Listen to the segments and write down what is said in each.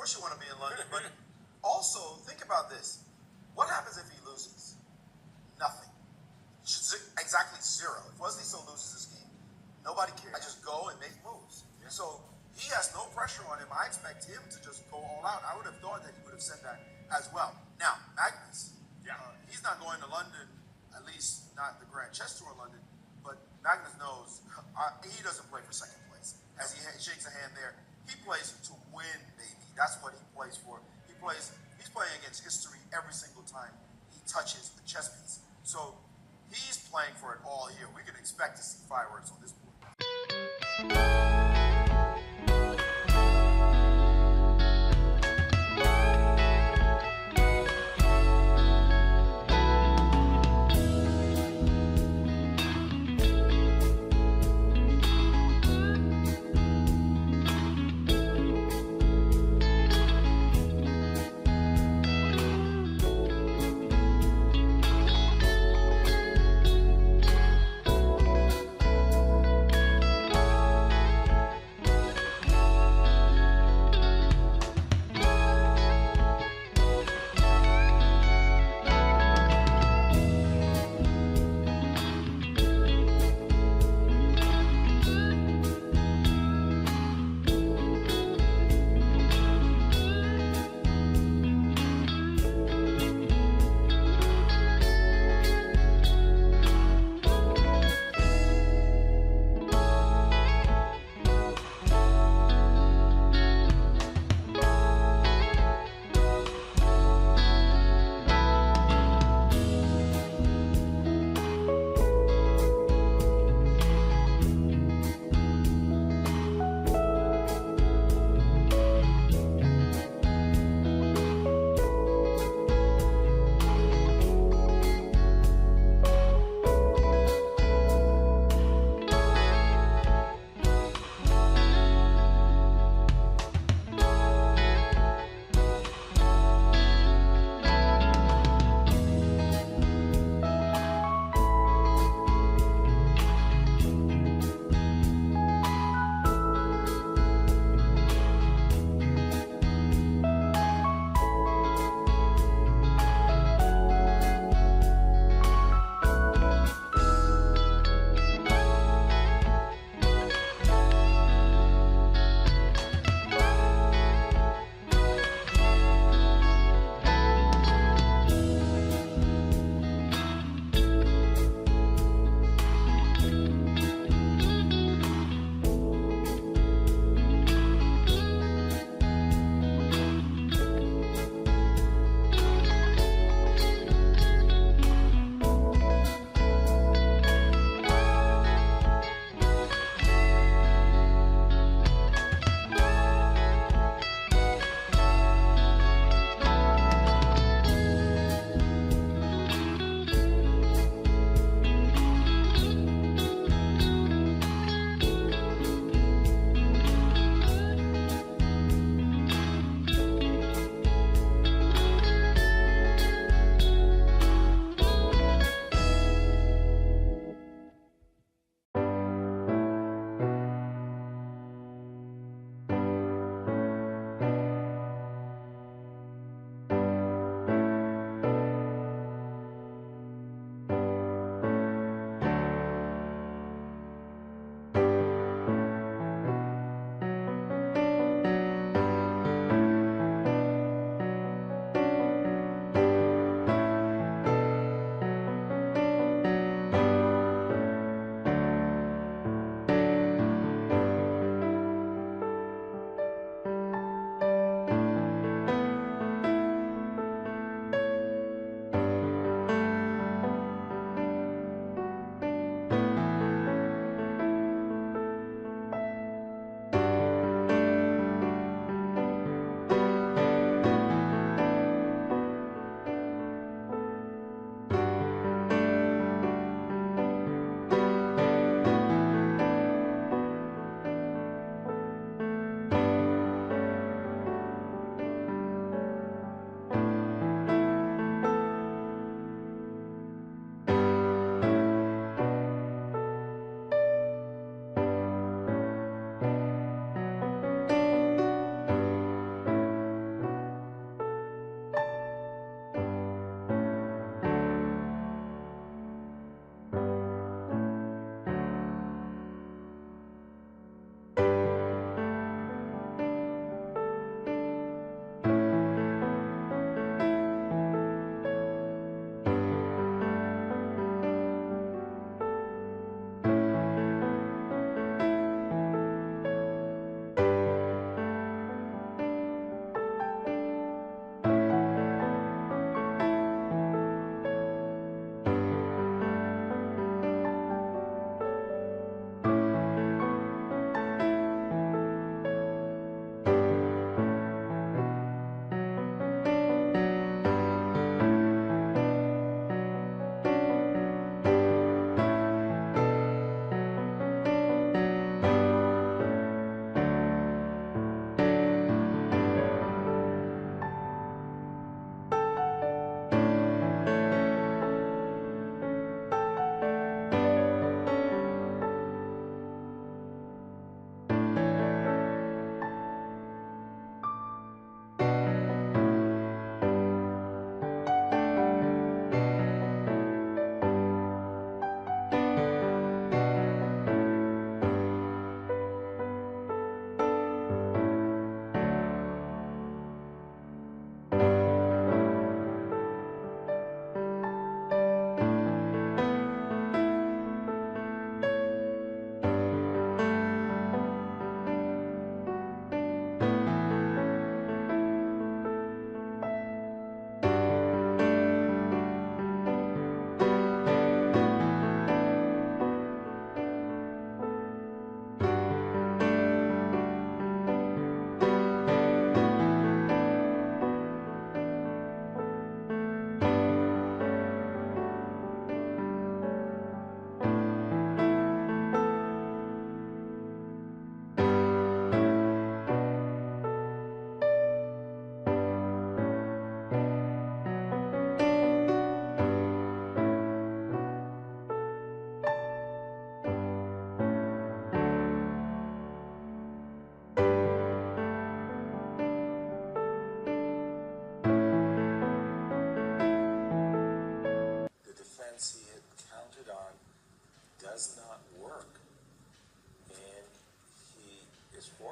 course you want to be in London, but also think about this. What happens if he loses? Nothing. Exactly zero. If Wesley So loses this game, nobody cares. I just go and make moves. So he has no pressure on him. I expect him to just go all out. I would have thought that he would have said that as well. Now, Magnus, he's not going to London, at least not the Grand Chess Tour in London, but Magnus knows he doesn't play for second place. As he shakes a hand there, he plays to win, baby. That's what he plays for. He's playing against history every single time he touches the chess piece. So he's playing for it all here. We can expect to see fireworks on this board.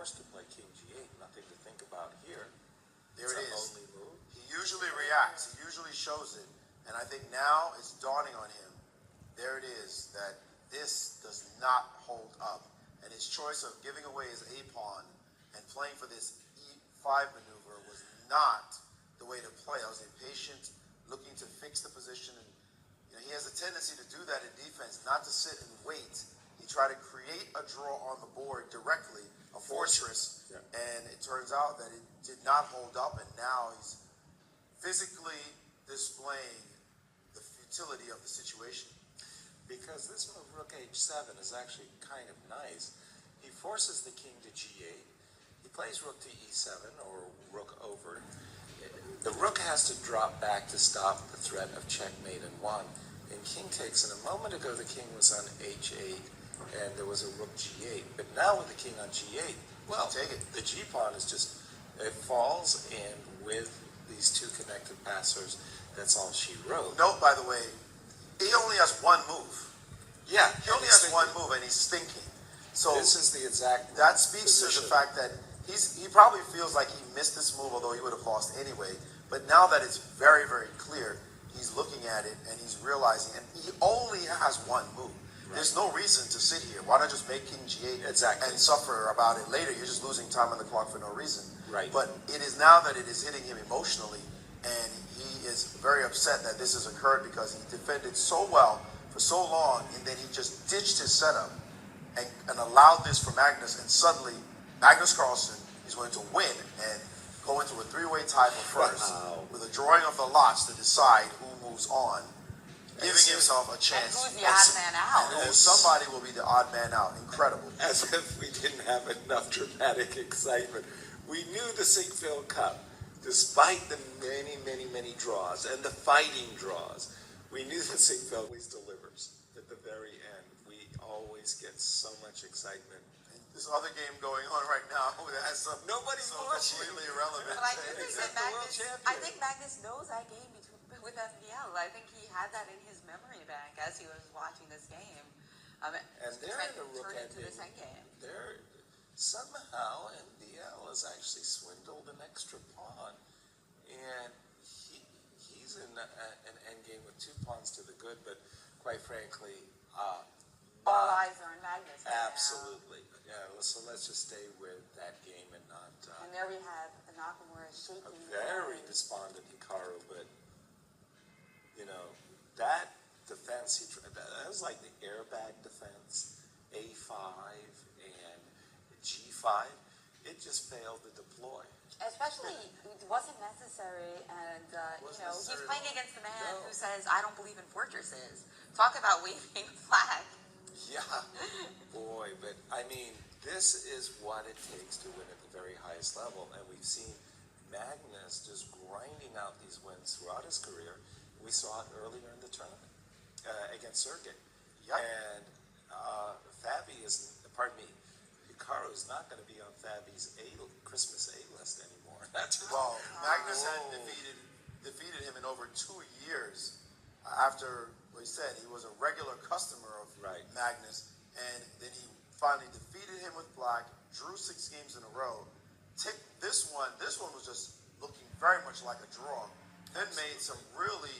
forced to play king g8. Nothing to think about here. There it's it an is. only move. He usually reacts. He usually shows it. And I think now it's dawning on him. There it is, that this does not hold up. And his choice of giving away his A pawn and playing for this E5 maneuver was not the way to play. I was impatient, looking to fix the position. And he has a tendency to do that in defense, not to sit and wait. He tried to create a draw on the board directly, a fortress, and it turns out that it did not hold up, and now he's physically displaying the futility of the situation. Because this move, rook h7, is actually kind of nice. He forces the king to g8. He plays rook to e7, or rook over. The rook has to drop back to stop the threat of checkmate and one. And king takes, and a moment ago the king was on h8, and there was a rook g8. But now with the king on g8, well, take it. The g-pawn is just, it falls, and with these two connected passers, that's all she wrote. Note, by the way, he only has one move. Yeah. He only has one move, and he's thinking. So this is the exact that speaks position. to the fact that he probably feels like he missed this move, although he would have lost anyway. But now that it's very, very clear, he's looking at it and he's realizing, and he only has one move. Right. There's no reason to sit here. Why not just make king g8 and suffer about it later? You're just losing time on the clock for no reason. Right. But it is now that it is hitting him emotionally, and he is very upset that this has occurred because he defended so well for so long, and then he just ditched his setup and allowed this for Magnus, and suddenly Magnus Carlsen is going to win and go into a three-way tie for first with a drawing of the lots to decide who moves on, giving himself a chance. And who's the odd man out? And somebody will be the odd man out. Incredible. As if we didn't have enough dramatic excitement. We knew the Sinquefield Cup, despite the many, many, many draws and the fighting draws, we knew that Sinquefield always delivers at the very end. We always get so much excitement. This other game going on right now that has some nobody's watching. Completely irrelevant. But I think Magnus, Magnus knows that game with FBL. I think he had that in his memory bank as he was watching this game. And they're in a rook into this endgame. They're somehow FBL has actually swindled an extra pawn, and he's in an endgame with two pawns to the good. But quite frankly, all eyes are on Magnus. Absolutely. Yeah, so let's just stay with that game and not. And there we have Nakamura shaking. A very despondent Hikaru, but that defense that was like the airbag defense, A5 and G5. It just failed to deploy. Especially, it wasn't necessary, and he's playing against the man who says, "I don't believe in fortresses." Talk about waving a flag. Yeah, boy, but I mean, this is what it takes to win at the very highest level, and we've seen Magnus just grinding out these wins throughout his career. We saw it earlier in the tournament against Sergey. Yep. And Hikaru is not going to be on Fabi's Christmas A list anymore. Well, Magnus had defeated him in over 2 years after, he said, he was a regular customer of Magnus, and then he finally defeated him with black, drew 6 games in a row. This one was just looking very much like a draw. Then made some really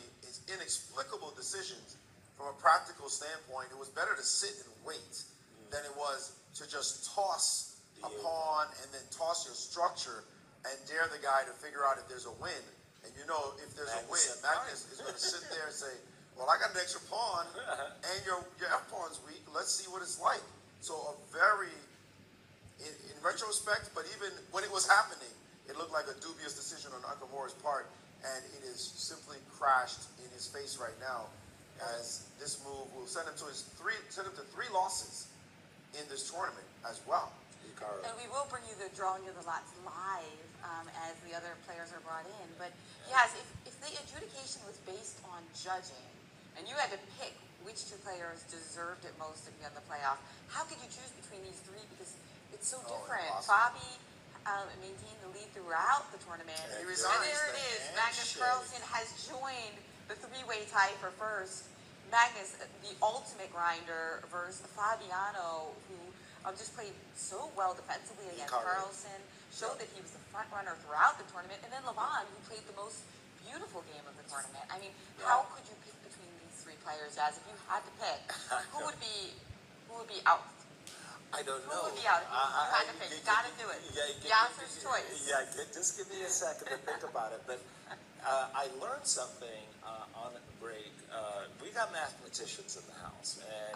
inexplicable decisions from a practical standpoint. It was better to sit and wait than it was to just toss a pawn and then toss your structure and dare the guy to figure out if there's a win. And if there's a win, Magnus is going to sit there and say, well, I got an extra pawn and your F-pawn's weak. Let's see what it's like. So in retrospect, but even when it was happening, it looked like a dubious decision on Nakamura's part, and it is simply crashed in his face right now, as this move will send him to 3 losses in this tournament as well. And we will bring you the drawing of the lots live as the other players are brought in. But yes, if the adjudication was based on judging, and you had to pick which 2 players deserved it most to be on the playoff, how could you choose between these 3? Because it's so different. Fabi maintained the lead throughout the tournament. And there it is. Magnus Carlsen has joined the 3-way tie for first. Magnus, the ultimate grinder, versus Fabiano, who just played so well defensively against Hikaru. Carlsen, showed that he was the front runner throughout the tournament, and then Levon, who played the most beautiful game of the tournament. I mean, how could you pick between these three players, Jazz? If you had to pick, who would be out? I don't know. Who would be out? If you had to pick, you got to do it. Yasser's choice. Yeah, just give me a second to think about it. But I learned something on break. We got mathematicians in the house, and